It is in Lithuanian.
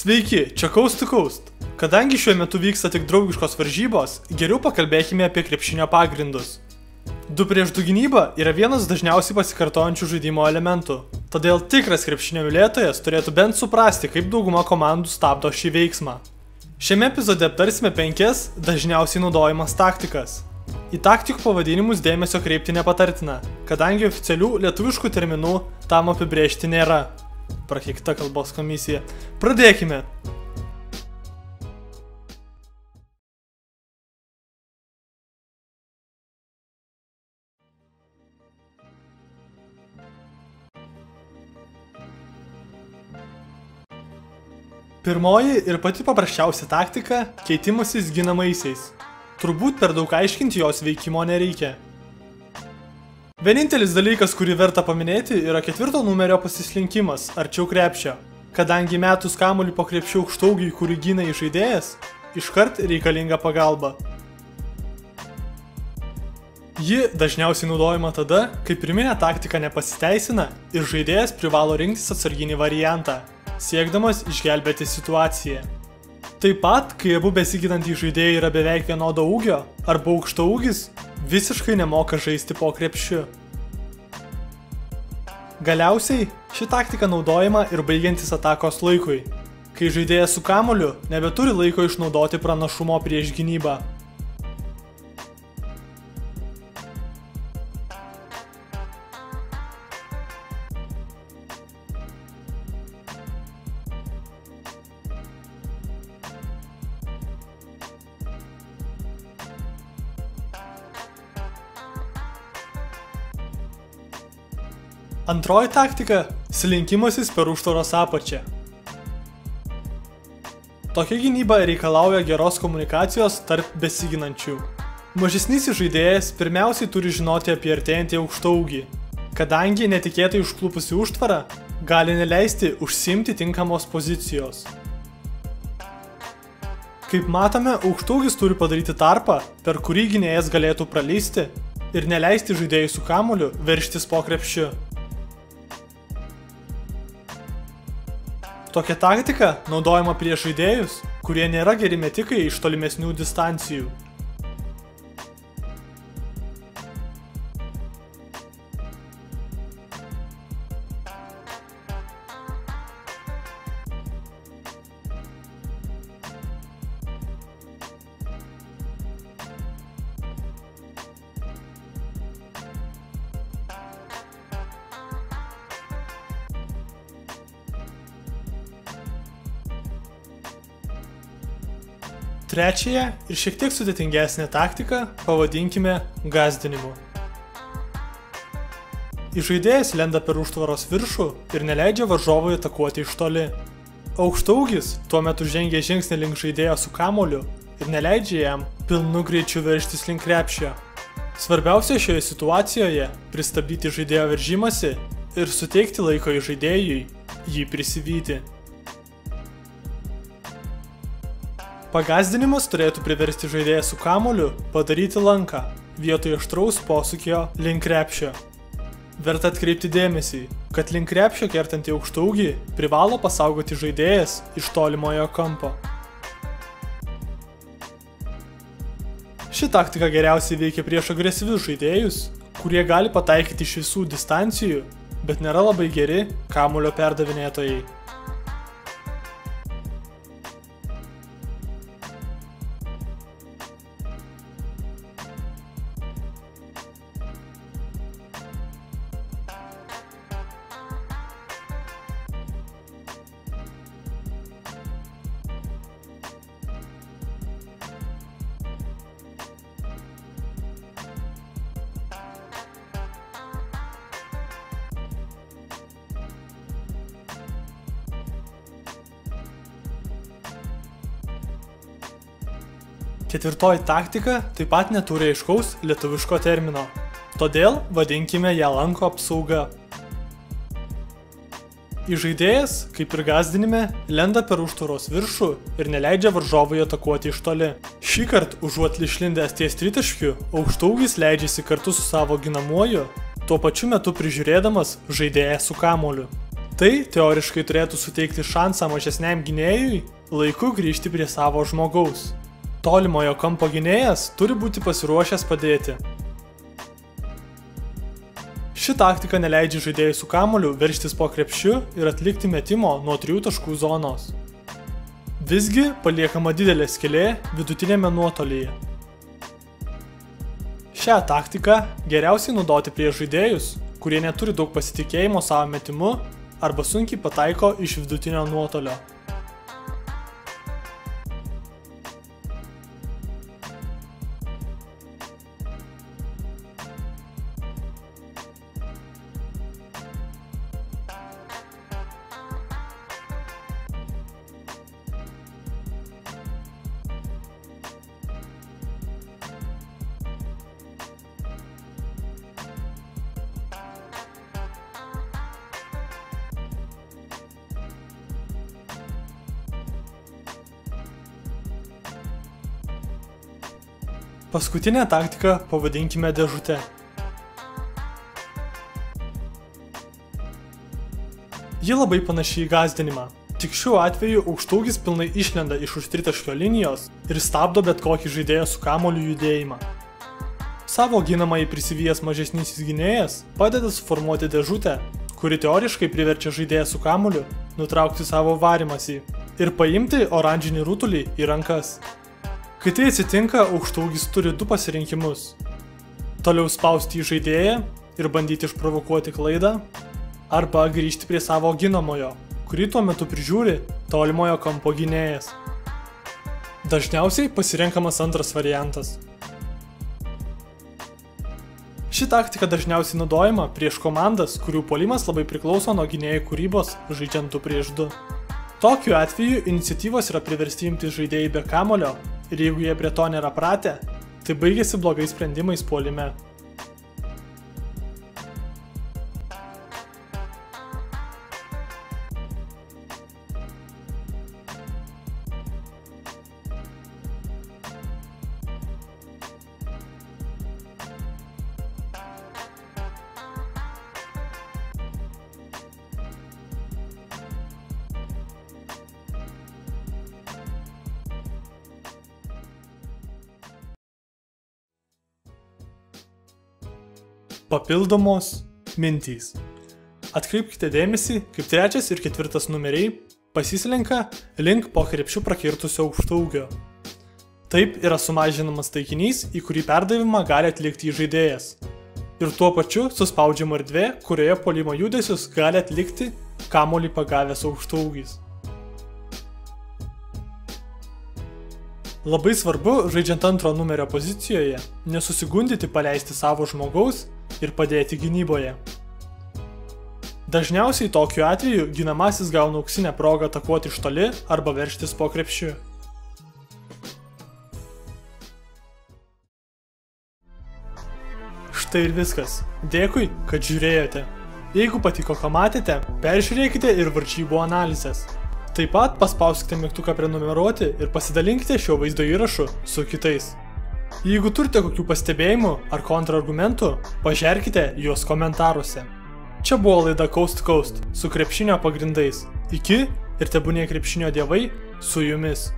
Sveiki, čia Coast to Coast. Kadangi šiuo metu vyksta tik draugiškos varžybos, geriau pakalbėkime apie krepšinio pagrindus. 2 prieš 2 gynyba yra vienas dažniausiai pasikartojančių žaidimo elementų. Todėl tikras krepšinio mylėtojas turėtų bent suprasti, kaip dauguma komandų stabdo šį veiksmą. Šiame epizode aptarsime 5 dažniausiai naudojamas taktikas. Į taktikų pavadinimus dėmesio kreipti nepatartina, kadangi oficialių lietuviškų terminų tam apibrėžti nėra. Prakeikta kalbos komisija. Pradėkime. Pirmoji ir pati paprasčiausia taktika – keitimasis ginamaisiais. Turbūt per daug aiškinti jos veikimo nereikia. Vienintelis dalykas, kurį verta paminėti, yra 4 numerio pasislinkimas arčiau krepšio. Kadangi metus kamuolį po krepšiu aukštaugiui, kurį gina žaidėjas, iškart reikalinga pagalba. Ji dažniausiai naudojama tada, kai pirminė taktika nepasiteisina ir žaidėjas privalo rinktis atsarginį variantą, siekdamas išgelbėti situaciją. Taip pat, kai abu besiginantys žaidėjai yra beveik vienodo ūgio arba aukštaūgis, visiškai nemoka žaisti po krepšiu. Galiausiai, ši taktika naudojama ir baigiantis atakos laikui, kai žaidėjas su kamuoliu nebeturi laiko išnaudoti pranašumo prieš gynybą. Antroji taktika – slinkimasis per užtvaros apačią. Tokia gynyba reikalauja geros komunikacijos tarp besiginančių. Mažesnysis žaidėjas pirmiausiai turi žinoti apie artėjantį aukštaūgį, kadangi netikėtai užklupusi užtvarą gali neleisti užsiimti tinkamos pozicijos. Kaip matome, aukštaūgis turi padaryti tarpą, per kurį gynėjas galėtų praleisti ir neleisti žaidėjui su kamuoliu veržtis po krepšiu. Tokia taktika naudojama prieš žaidėjus, kurie nėra geri metikai iš tolimesnių distancijų. Trečiąją ir šiek tiek sudėtingesnę taktiką pavadinkime gąsdinimu. Žaidėjas lenda per užtvaros viršų ir neleidžia varžovui atakuoti iš toli. Aukštaūgis tuo metu žengia žingsnį link žaidėjo su kamuoliu ir neleidžia jam pilnu greičiu veržtis link krepšio. Svarbiausia šioje situacijoje – pristabdyti žaidėjo veržimąsi ir suteikti laiko žaidėjui jį prisivyti. Pagąsdinimas turėtų priversti žaidėją su kamuoliu padaryti lanką vietoje aštraus posūkio link krepšio. Verta atkreipti dėmesį, kad link krepšio kertantį aukštaūgį privalo pasaugoti žaidėjas iš tolimojo kampo. Ši taktika geriausiai veikia prieš agresyvius žaidėjus, kurie gali pataikyti iš visų distancijų, bet nėra labai geri kamuolio perdavinėtojai. Ketvirtoji taktika taip pat neturi aiškaus lietuviško termino, todėl vadinkime ją lanko apsauga. Žaidėjas, kaip ir gąsdinime, lenda per užtvaros viršų ir neleidžia varžovui atakuoti iš toli. Šįkart, užuot išlindęs ties tritaškiu, aukštaūgis leidžiasi kartu su savo ginamuoju, tuo pačiu metu prižiūrėdamas žaidėją su kamuoliu. Tai teoriškai turėtų suteikti šansą mažesniam gynėjui laiku grįžti prie savo žmogaus. Tolimojo kampo gynėjas turi būti pasiruošęs padėti. Ši taktika neleidžia žaidėjui su kamuoliu veržtis po krepšiu ir atlikti metimo nuo 3 taškų zonos. Visgi paliekama didelė skylė vidutinėme nuotolyje. Šią taktiką geriausiai naudoti prieš žaidėjus, kurie neturi daug pasitikėjimo savo metimu arba sunkiai pataiko iš vidutinio nuotolio. Paskutinę taktiką pavadinkime dėžute. Ji labai panaši į gąsdinimą, tik šiuo atveju aukštaūgis pilnai išlenda iš už tritaškio linijos ir stabdo bet kokį žaidėją su kamuoliu judėjimą. Savo ginamąjį prisivijęs mažesnysis gynėjas padeda suformuoti dėžutę, kuri teoriškai priverčia žaidėją su kamuoliu nutraukti savo varimąsi ir paimti oranžinį rutulį į rankas. Kai tai atsitinka, aukštaūgis turi 2 pasirinkimus. Toliau spausti į žaidėją ir bandyti išprovokuoti klaidą, arba grįžti prie savo ginamojo, kurį tuo metu prižiūri tolimojo kampo gynėjas. Dažniausiai pasirenkamas antras variantas. Ši taktika dažniausiai naudojama prieš komandas, kurių puolimas labai priklauso nuo gynėjų kūrybos žaidžiant 2 prieš 2. Tokiu atveju iniciatyvos yra priversti imti žaidėjai be kamulio ir jeigu jie prie to nėra pratę, tai baigėsi blogais sprendimais puolime. Papildomos mintys. Atkreipkite dėmesį, kaip 3 ir 4 numeriai pasislenka link po krepšiu prakirtusio aukštaūgio. Taip yra sumažinamas taikinys, į kurį perdavimą gali atlikti žaidėjas. Ir tuo pačiu suspaudžiama erdvė, kurioje puolimo judesius gali atlikti kamuolį pagavęs aukštaūgis. Labai svarbu, žaidžiant antro numerio pozicijoje, nesusigundyti paleisti savo žmogaus ir padėti gynyboje. Dažniausiai tokiu atveju ginamasis gauna auksinę progą atakuoti iš toli arba veržtis po krepšiu. Štai ir viskas. Dėkui, kad žiūrėjote. Jeigu patiko, ką matėte, peržiūrėkite ir varžybų analizės. Taip pat paspauskite mygtuką prenumeruoti ir pasidalinkite šio vaizdo įrašu su kitais. Jeigu turite kokių pastebėjimų ar kontrargumentų, pažerkite juos komentaruose. Čia buvo laida Coast to Coast su krepšinio pagrindais. Iki ir tebūnie krepšinio dievai su jumis.